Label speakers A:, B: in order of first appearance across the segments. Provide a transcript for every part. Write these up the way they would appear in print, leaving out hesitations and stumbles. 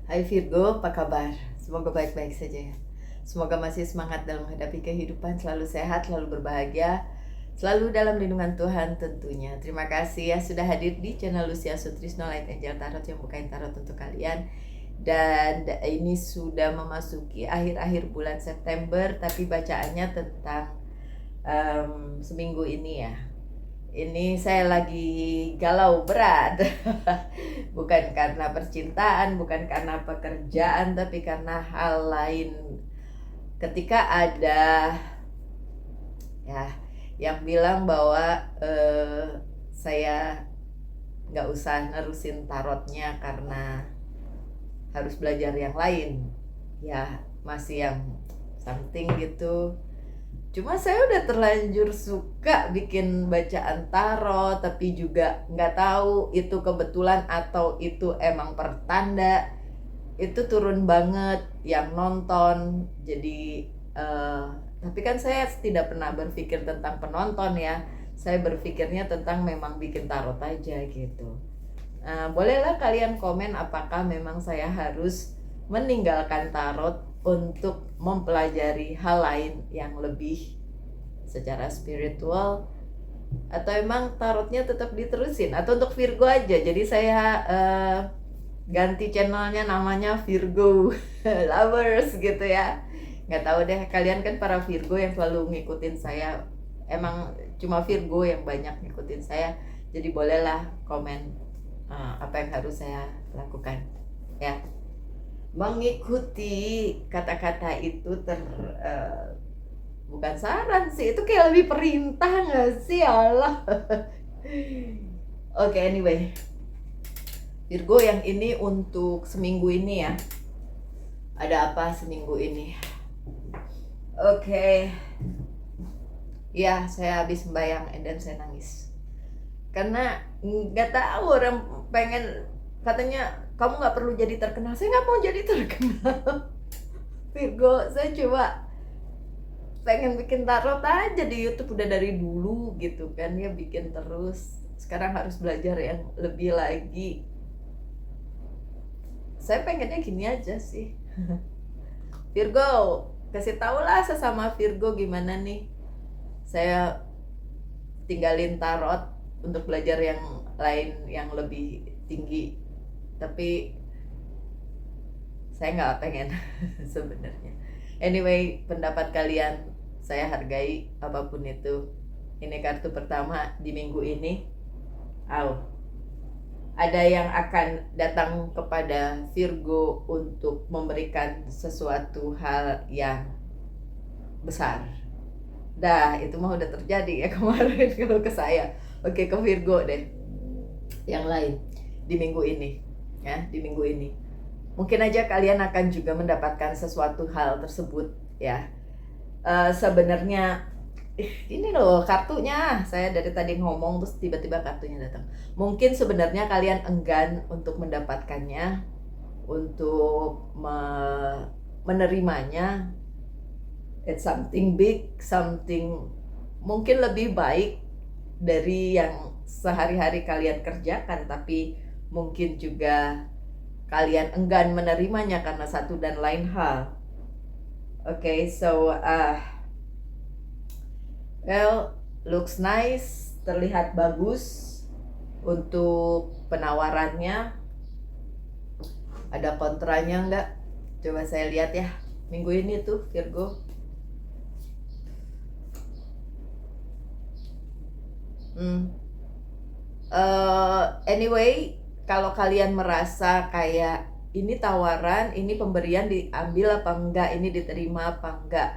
A: Hai Virgo, apa kabar? Semoga baik-baik saja ya. Semoga masih semangat dalam menghadapi kehidupan, selalu sehat, selalu berbahagia, selalu dalam lindungan Tuhan tentunya. Terima kasih ya sudah hadir di channel Lucia Sutrisno Light Angel Tarot yang bukain tarot untuk kalian. Dan ini sudah memasuki akhir-akhir bulan September, tapi bacaannya tentang seminggu ini ya. Ini saya lagi galau berat. Bukan karena percintaan, bukan karena pekerjaan, tapi karena hal lain. Ketika ada ya yang bilang bahwa saya nggak usah nerusin tarotnya karena harus belajar yang lain, ya masih yang something gitu. Cuma saya udah terlanjur suka bikin bacaan tarot, tapi juga nggak tahu itu kebetulan atau itu emang pertanda. Itu turun banget yang nonton. Jadi tapi kan saya tidak pernah berpikir tentang penonton ya. Saya berpikirnya tentang memang bikin tarot aja gitu. Bolehlah kalian komen apakah memang saya harus meninggalkan tarot untuk mempelajari hal lain yang lebih secara spiritual, atau emang tarotnya tetap diterusin, atau untuk Virgo aja. Jadi saya ganti channelnya namanya Virgo Lovers gitu ya. Nggak tahu deh, kalian kan para Virgo yang selalu ngikutin saya. Emang cuma Virgo yang banyak ngikutin saya. Jadi bolehlah komen apa yang harus saya lakukan ya. Mengikuti kata-kata itu bukan saran sih, itu kayak lebih perintah nggak sih, Allah. Oke, anyway, Virgo yang ini untuk seminggu ini ya. Ada apa seminggu ini? Oke. Ya, saya habis sembahyang dan saya nangis karena nggak tahu, orang pengen katanya kamu nggak perlu jadi terkenal. Saya nggak mau jadi terkenal. Virgo, saya coba pengen bikin tarot aja di YouTube udah dari dulu gitu kan ya, bikin terus. Sekarang harus belajar yang lebih lagi. Saya pengennya gini aja sih. Virgo, kasih tau lah sesama Virgo gimana nih saya tinggalin tarot untuk belajar yang lain yang lebih tinggi. Tapi saya nggak pengen sebenarnya. Anyway, pendapat kalian saya hargai apapun itu. Ini kartu pertama di minggu ini. Ada yang akan datang kepada Virgo untuk memberikan sesuatu hal yang besar. Dah, itu mah udah terjadi ya kemarin kalau ke saya. Oke, ke Virgo deh. Yang lain di minggu ini ya, di minggu ini. Mungkin aja kalian akan juga mendapatkan sesuatu hal tersebut ya. Sebenarnya ini loh kartunya, saya dari tadi ngomong terus tiba-tiba kartunya datang. Mungkin sebenarnya kalian enggan untuk mendapatkannya, untuk menerimanya. It's something big, something mungkin lebih baik dari yang sehari-hari kalian kerjakan, tapi mungkin juga kalian enggan menerimanya karena satu dan lain hal. Okay, so well, looks nice, terlihat bagus untuk penawarannya. Ada kontranya enggak? Coba saya lihat ya minggu ini tuh Virgo. Anyway, kalau kalian merasa kayak ini tawaran, ini pemberian diambil apa enggak, ini diterima apa enggak,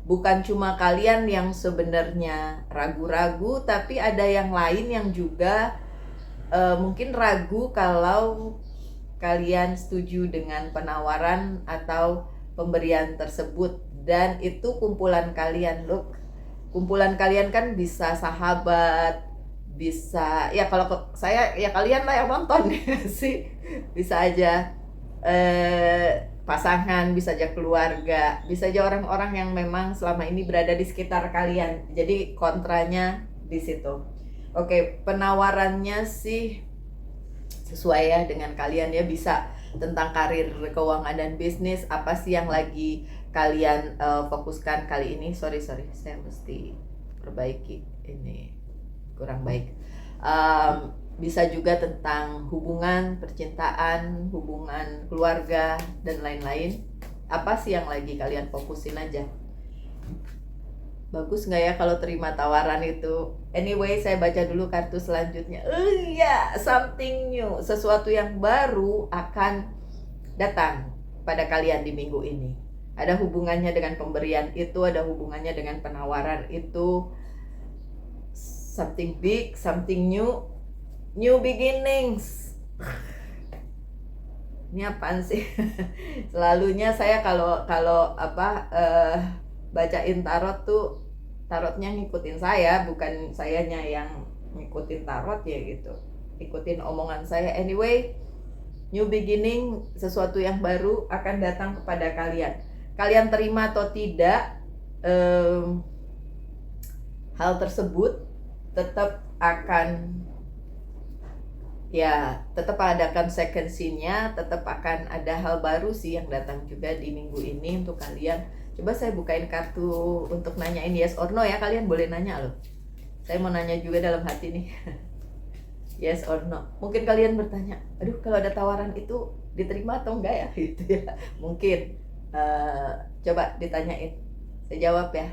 A: bukan cuma kalian yang sebenarnya ragu-ragu, tapi ada yang lain yang juga mungkin ragu kalau kalian setuju dengan penawaran atau pemberian tersebut. Dan itu kumpulan kalian, look. Kumpulan kalian kan bisa sahabat, bisa ya, kalau saya ya kalian lah yang nonton sih, bisa aja pasangan, bisa aja keluarga, bisa aja orang-orang yang memang selama ini berada di sekitar kalian. Jadi kontranya di situ. Oke, penawarannya sih sesuai ya dengan kalian ya, bisa tentang karir, keuangan, dan bisnis. Apa sih yang lagi kalian fokuskan kali ini? Sorry, saya mesti perbaiki, ini kurang baik. Bisa juga tentang hubungan, percintaan, hubungan keluarga, dan lain-lain. Apa sih yang lagi kalian fokusin aja? Bagus nggak ya kalau terima tawaran itu? Anyway, saya baca dulu kartu selanjutnya. Iya, something new, sesuatu yang baru akan datang pada kalian di minggu ini. Ada hubungannya dengan pemberian itu, ada hubungannya dengan penawaran itu. Something big, something new, new beginnings. Ini apaan sih? Selalunya saya kalau bacain tarot tuh, tarotnya ngikutin saya, bukan sayanya yang ngikutin tarot ya gitu, ikutin omongan saya. Anyway, new beginning, sesuatu yang baru akan datang kepada kalian. Kalian terima atau tidak, hal tersebut tetap akan, ya tetap ada konsekuensinya, tetap akan ada hal baru sih yang datang juga di minggu ini untuk kalian. Coba saya bukain kartu untuk nanyain yes or no ya, kalian boleh nanya loh. Saya mau nanya juga dalam hati nih. Yes or no. Mungkin kalian bertanya, aduh kalau ada tawaran itu diterima atau enggak ya gitu ya. Mungkin coba ditanyain. Saya jawab ya.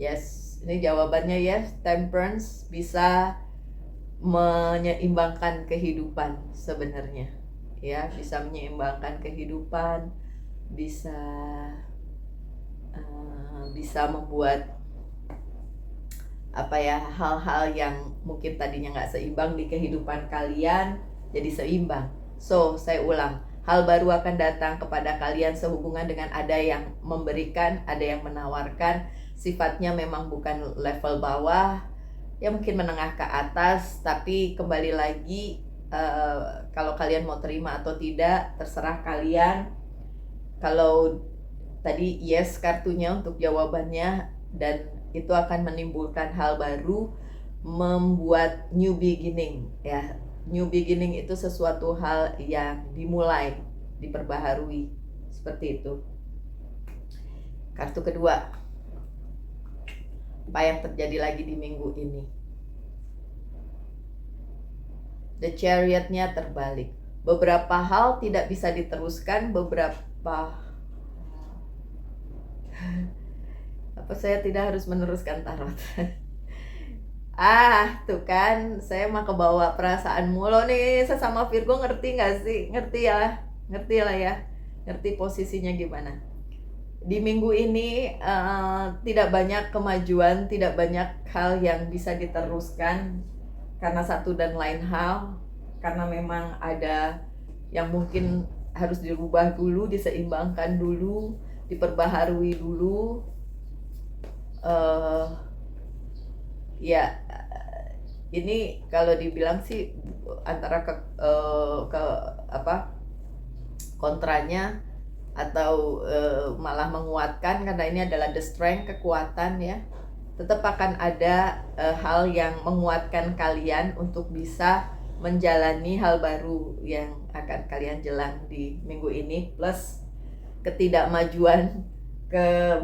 A: Yes, ini jawabannya yes. Temperance bisa menyeimbangkan kehidupan sebenarnya. Ya, bisa menyeimbangkan kehidupan, bisa membuat hal-hal yang mungkin tadinya nggak seimbang di kehidupan kalian jadi seimbang. So, saya ulang, hal baru akan datang kepada kalian sehubungan dengan ada yang memberikan, ada yang menawarkan. Sifatnya memang bukan level bawah, ya mungkin menengah ke atas, tapi kembali lagi, kalau kalian mau terima atau tidak terserah kalian. Kalau tadi yes kartunya untuk jawabannya, dan itu akan menimbulkan hal baru, membuat new beginning ya. New beginning itu sesuatu hal yang dimulai, diperbaharui, seperti itu. Kartu kedua, apa yang terjadi lagi di minggu ini? The Chariot-nya terbalik. Beberapa hal tidak bisa diteruskan, saya tidak harus meneruskan tarot. Tuh kan, saya mah kebawa perasaan mulu nih. Sesama Virgo ngerti gak sih? Ngerti lah ya. Ngerti posisinya gimana. Di minggu ini tidak banyak kemajuan, tidak banyak hal yang bisa diteruskan karena satu dan lain hal, karena memang ada yang mungkin harus dirubah dulu, diseimbangkan dulu, diperbaharui dulu. Ini kalau dibilang sih antara kontranya atau malah menguatkan, karena ini adalah the strength, kekuatan ya. Tetap akan ada hal yang menguatkan kalian untuk bisa menjalani hal baru yang akan kalian jalan di minggu ini, plus ketidakmajuan,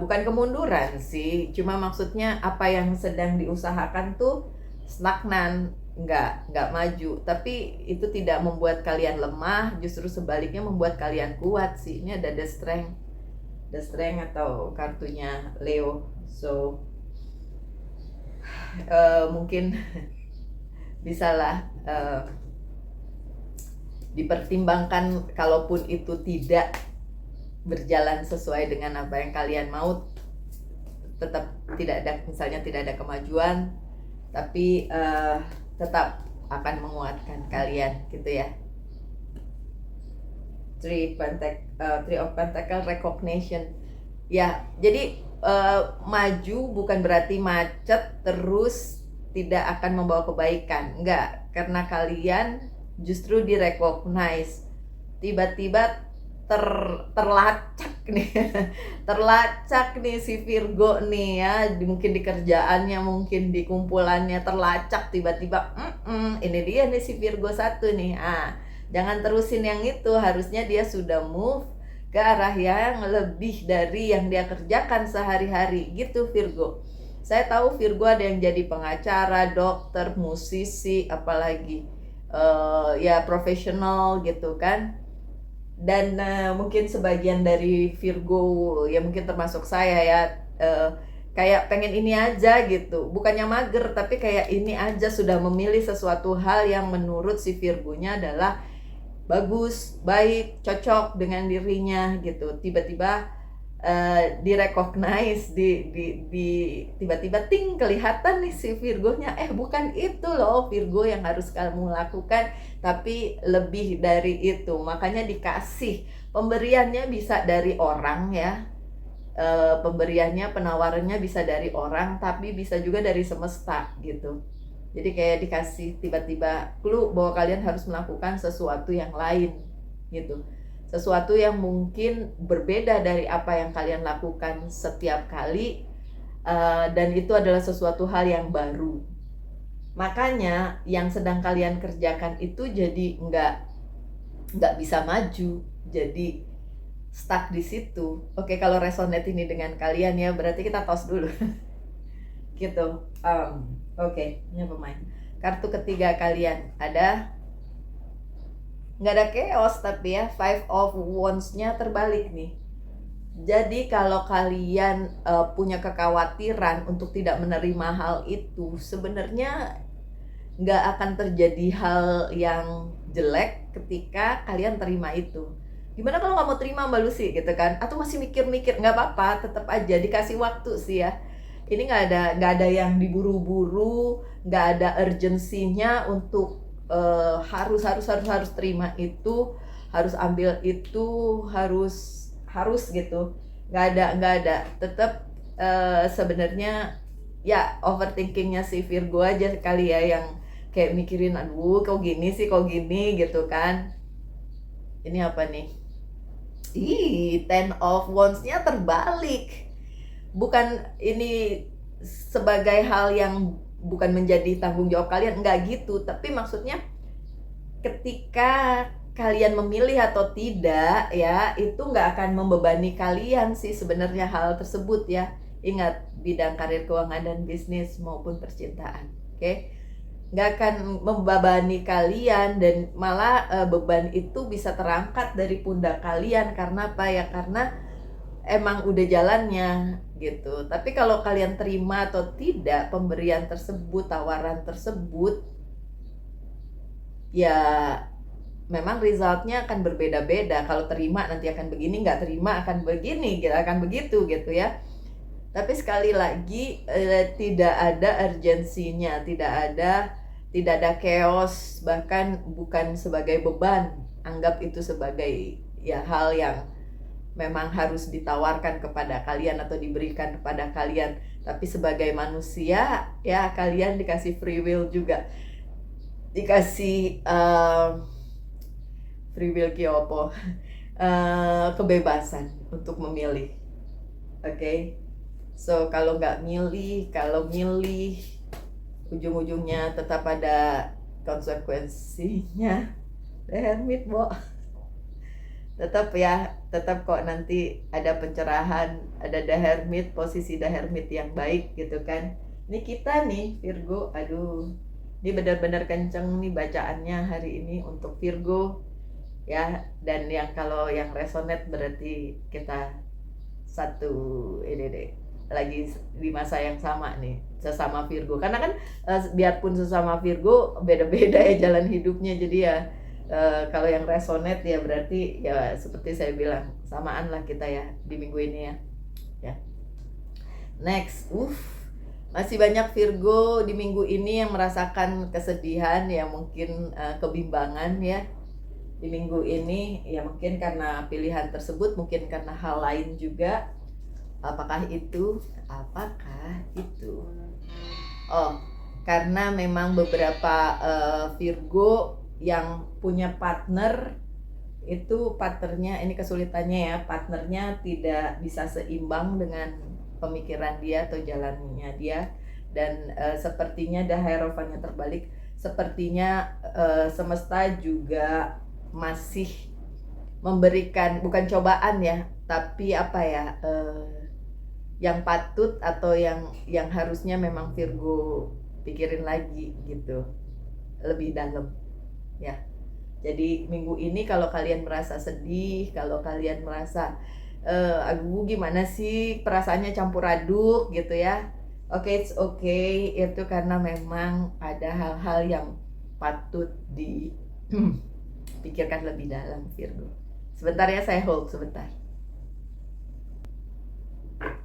A: bukan kemunduran sih, cuma maksudnya apa yang sedang diusahakan tuh stagnan, nggak maju. Tapi itu tidak membuat kalian lemah, justru sebaliknya membuat kalian kuat sih. Ini ada the strength atau kartunya Leo. So mungkin bisalah dipertimbangkan, kalaupun itu tidak berjalan sesuai dengan apa yang kalian mau, tetap tidak ada kemajuan, tapi tetap akan menguatkan kalian gitu ya. Three of Pentacle recognition ya. Jadi maju bukan berarti macet terus tidak akan membawa kebaikan, enggak, karena kalian justru direcognize, tiba-tiba terlacak nih. Terlacak nih si Virgo nih ya, mungkin di kerjaannya, mungkin di kumpulannya terlacak tiba-tiba. Ini dia nih si Virgo 1 nih. Jangan terusin yang itu, harusnya dia sudah move ke arah yang lebih dari yang dia kerjakan sehari-hari gitu Virgo. Saya tahu Virgo ada yang jadi pengacara, dokter, musisi, apalagi ya profesional gitu kan. Dan mungkin sebagian dari Virgo ya mungkin termasuk saya ya, kayak pengen ini aja gitu, bukannya mager tapi kayak ini aja, sudah memilih sesuatu hal yang menurut si Virgonya adalah bagus, baik, cocok dengan dirinya gitu. Tiba-tiba di-recognize, tiba-tiba ting kelihatan nih si Virgonya, bukan itu loh Virgo yang harus kamu lakukan, tapi lebih dari itu. Makanya dikasih pemberiannya bisa dari orang ya, pemberiannya, penawarannya bisa dari orang, tapi bisa juga dari semesta gitu. Jadi kayak dikasih tiba-tiba clue bahwa kalian harus melakukan sesuatu yang lain gitu. Sesuatu yang mungkin berbeda dari apa yang kalian lakukan setiap kali, dan itu adalah sesuatu hal yang baru. Makanya yang sedang kalian kerjakan itu jadi nggak bisa maju, jadi stuck di situ. Oke, kalau resonate ini dengan kalian ya, berarti kita tos dulu. Gitu. Oke, ini pemain. Kartu ketiga kalian ada, nggak ada chaos tapi ya, 5 of Wands-nya terbalik nih. Jadi kalau kalian punya kekhawatiran untuk tidak menerima hal itu, sebenarnya nggak akan terjadi hal yang jelek ketika kalian terima itu. Gimana kalau nggak mau terima Mbak Lucy gitu kan? Atau masih mikir-mikir? Nggak apa-apa, tetap aja dikasih waktu sih ya. Ini nggak ada yang diburu-buru, nggak ada urgensinya untuk harus terima itu, harus ambil itu, harus gitu. Nggak ada. Tetap sebenarnya ya overthinkingnya si Virgo aja kali ya, yang kayak mikirin aduh kok gini sih, kok gini gitu kan. Ini apa nih? Ten of Wands-nya terbalik. Bukan ini sebagai hal yang bukan menjadi tanggung jawab kalian, enggak gitu, tapi maksudnya ketika kalian memilih atau tidak ya, itu nggak akan membebani kalian sih sebenarnya hal tersebut ya. Ingat, bidang karir, keuangan, dan bisnis maupun percintaan, oke? Nggak akan membebani kalian, dan malah beban itu bisa terangkat dari pundak kalian. Karena apa ya? Karena emang udah jalannya gitu. Tapi kalau kalian terima atau tidak pemberian tersebut, tawaran tersebut, ya memang resultnya akan berbeda-beda. Kalau terima nanti akan begini, nggak terima akan begini, akan begitu gitu ya. Tapi sekali lagi tidak ada urgensinya, tidak ada chaos, bahkan bukan sebagai beban. Anggap itu sebagai ya hal yang memang harus ditawarkan kepada kalian atau diberikan kepada kalian. Tapi sebagai manusia ya, kalian dikasih free will juga, dikasih free will kiopo, kebebasan untuk memilih. Oke? So kalau milih ujung-ujungnya tetap ada konsekuensinya. The Hermit, Bo. Tetap kok nanti ada pencerahan, ada The Hermit, posisi The Hermit yang baik gitu kan. Ini kita nih Virgo, aduh, ini benar-benar kenceng nih bacaannya hari ini untuk Virgo ya. Dan yang kalau yang resonate berarti kita satu ini deh, lagi di masa yang sama nih, sesama Virgo. Karena kan biarpun sesama Virgo, beda-beda ya jalan hidupnya. Jadi ya kalau yang resonate ya berarti ya seperti saya bilang, samaan lah kita ya di minggu ini ya. Next, masih banyak Virgo di minggu ini yang merasakan kesedihan ya, mungkin kebimbangan ya di minggu ini ya, mungkin karena pilihan tersebut, mungkin karena hal lain juga. Apakah itu? Karena memang beberapa Virgo yang punya partner itu partnernya, ini kesulitannya ya, partnernya tidak bisa seimbang dengan pemikiran dia atau jalannya dia. Dan sepertinya The Hierophant-nya terbalik, sepertinya semesta juga masih memberikan, bukan cobaan ya, tapi apa ya, yang patut atau yang harusnya memang Virgo pikirin lagi gitu, lebih dalam ya. Jadi minggu ini kalau kalian merasa sedih, kalau kalian merasa aduh gimana sih, perasaannya campur aduk gitu ya, oke, it's okay, itu karena memang ada hal-hal yang patut dipikirkan lebih dalam, Virgo. Sebentar ya, saya hold sebentar.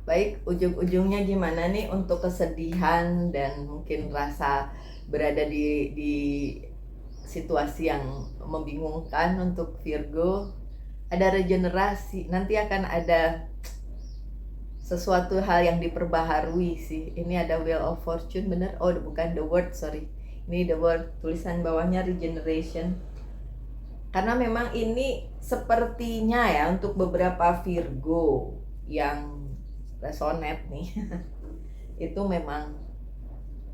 A: Baik, ujung-ujungnya gimana nih untuk kesedihan dan mungkin rasa berada di situasi yang membingungkan untuk Virgo? Ada regenerasi, nanti akan ada sesuatu hal yang diperbaharui sih. Ini ada Wheel of Fortune, bener? Oh, bukan the word, sorry. Ini the word, tulisan bawahnya regeneration. Karena memang ini sepertinya ya untuk beberapa Virgo yang resonate nih itu memang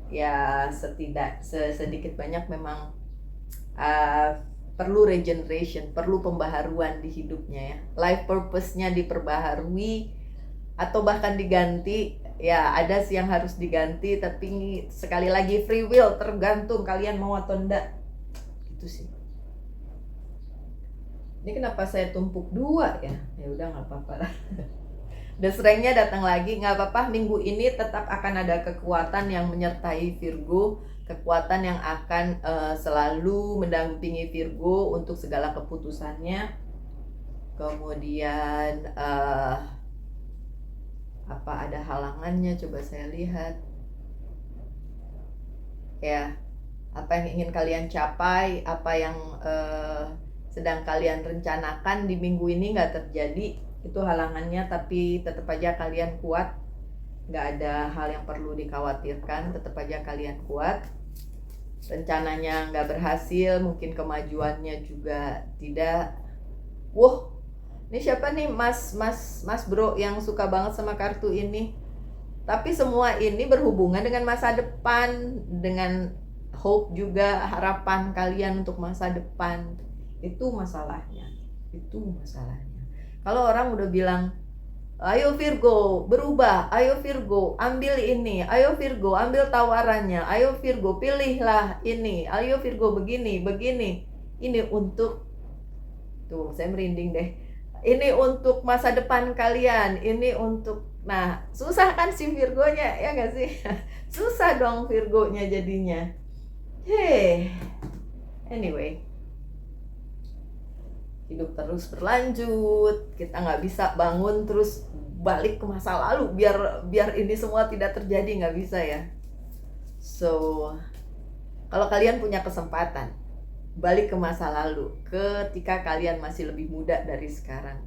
A: ya sedikit banyak memang perlu regeneration, perlu pembaharuan di hidupnya ya. Life purpose-nya diperbaharui atau bahkan diganti ya. Ada sih yang harus diganti, tapi sekali lagi free will, tergantung kalian mau atau enggak gitu sih. Ini kenapa saya tumpuk dua ya? Ya udah nggak apa-apa lah. Dan strength-nya datang lagi, nggak apa-apa. Minggu ini tetap akan ada kekuatan yang menyertai Virgo, kekuatan yang akan selalu mendampingi Virgo untuk segala keputusannya. Kemudian apa ada halangannya? Coba saya lihat. Ya, apa yang ingin kalian capai, apa yang sedang kalian rencanakan di minggu ini nggak terjadi, itu halangannya, tapi tetap aja kalian kuat, nggak ada hal yang perlu dikhawatirkan, tetap aja kalian kuat. Rencananya nggak berhasil, mungkin kemajuannya juga tidak. Wah, ini siapa nih, mas bro yang suka banget sama kartu ini. Tapi semua ini berhubungan dengan masa depan, dengan hope juga, harapan kalian untuk masa depan. Itu masalahnya. Kalau orang udah bilang, ayo Virgo berubah, ayo Virgo ambil ini, ayo Virgo ambil tawarannya, ayo Virgo pilihlah ini, ayo Virgo begini, ini untuk, tuh saya merinding deh, ini untuk masa depan kalian, ini untuk, nah susah kan si Virgonya, ya gak sih? Susah dong Virgonya jadinya. Anyway, hidup terus berlanjut, kita nggak bisa bangun terus balik ke masa lalu biar ini semua tidak terjadi, nggak bisa ya. So kalau kalian punya kesempatan balik ke masa lalu ketika kalian masih lebih muda dari sekarang,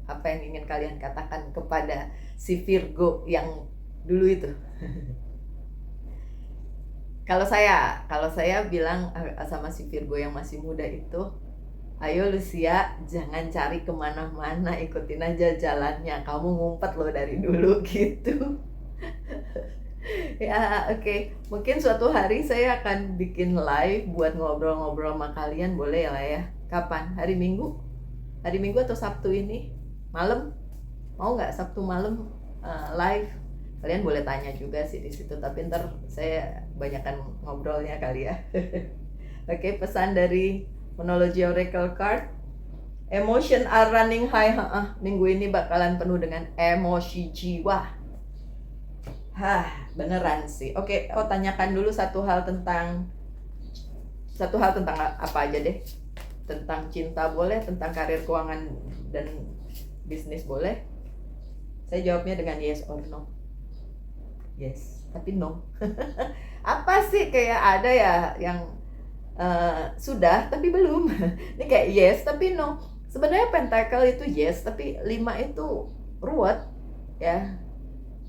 A: apa yang ingin kalian katakan kepada si Virgo yang dulu itu? Kalau saya bilang sama si Virgo yang masih muda itu, ayo Lucia, jangan cari kemana-mana, ikutin aja jalannya, kamu ngumpet loh dari dulu gitu. Ya oke. Mungkin suatu hari saya akan bikin live buat ngobrol-ngobrol sama kalian, boleh lah ya. Kapan? Hari Minggu atau Sabtu ini malam? Mau nggak Sabtu malam live? Kalian boleh tanya juga sih di situ, tapi ntar saya banyakkan ngobrolnya kali ya. Oke, pesan dari Monology Oracle Card. Emotion are running high. Minggu ini bakalan penuh dengan emosi jiwa. Beneran sih. Oke, tanyakan dulu satu hal tentang apa aja deh. Tentang cinta boleh, tentang karir, keuangan, dan bisnis boleh. Saya jawabnya dengan yes or no. Yes, tapi no. Apa sih, kayak ada ya yang sudah tapi belum. Ini kayak yes tapi no. Sebenarnya pentacle itu yes, tapi 5 itu ruwet ya.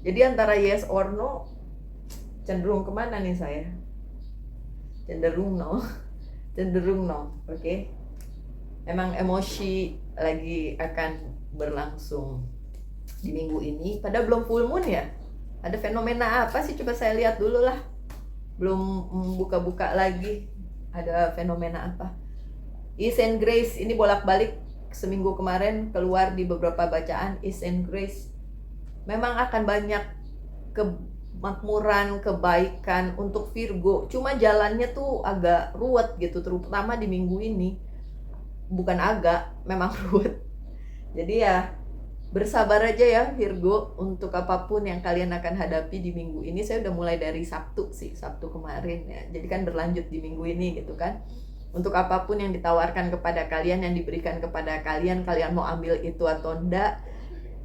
A: Jadi antara yes or no, cenderung kemana nih saya? Cenderung no. Oke. emang emosi lagi akan berlangsung di minggu ini. Padahal belum full moon ya. Ada fenomena apa sih? Coba saya lihat dulu lah. Belum buka-buka lagi. Ada fenomena apa? Ease and Grace ini bolak-balik seminggu kemarin keluar di beberapa bacaan. Ease and Grace memang akan banyak kemakmuran, kebaikan untuk Virgo. Cuma jalannya tuh agak ruwet gitu, terutama di minggu ini. Bukan agak, memang ruwet. Jadi ya bersabar aja ya Virgo untuk apapun yang kalian akan hadapi di minggu ini. Saya udah mulai dari Sabtu kemarin ya. Jadi kan berlanjut di minggu ini gitu kan. Untuk apapun yang ditawarkan kepada kalian, yang diberikan kepada kalian, kalian mau ambil itu atau enggak,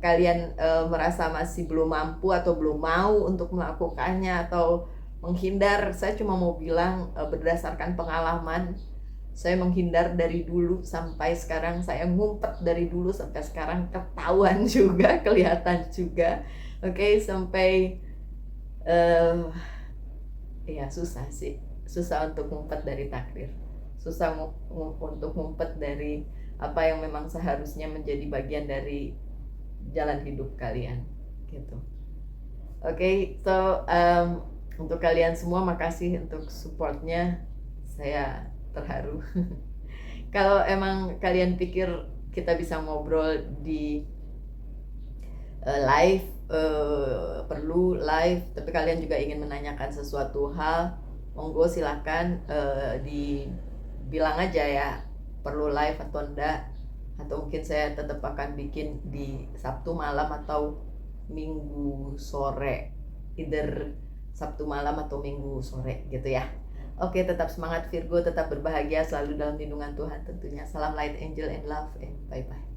A: kalian merasa masih belum mampu atau belum mau untuk melakukannya atau menghindar, saya cuma mau bilang berdasarkan pengalaman, saya menghindar dari dulu sampai sekarang, saya ngumpet dari dulu sampai sekarang, ketahuan juga, kelihatan juga. Oke, sampai ya susah untuk ngumpet dari takdir, susah untuk ngumpet dari apa yang memang seharusnya menjadi bagian dari jalan hidup kalian gitu. Oke, so untuk kalian semua makasih untuk supportnya, saya terharu. Kalau emang kalian pikir kita bisa ngobrol di live, perlu live, tapi kalian juga ingin menanyakan sesuatu hal, monggo silakan dibilang aja ya, perlu live atau enggak, atau mungkin saya tetap akan bikin di Sabtu malam atau Minggu sore, either Sabtu malam atau Minggu sore gitu ya. Oke, tetap semangat Virgo, tetap berbahagia, selalu dalam lindungan Tuhan tentunya. Salam light, angel, and love, and bye-bye.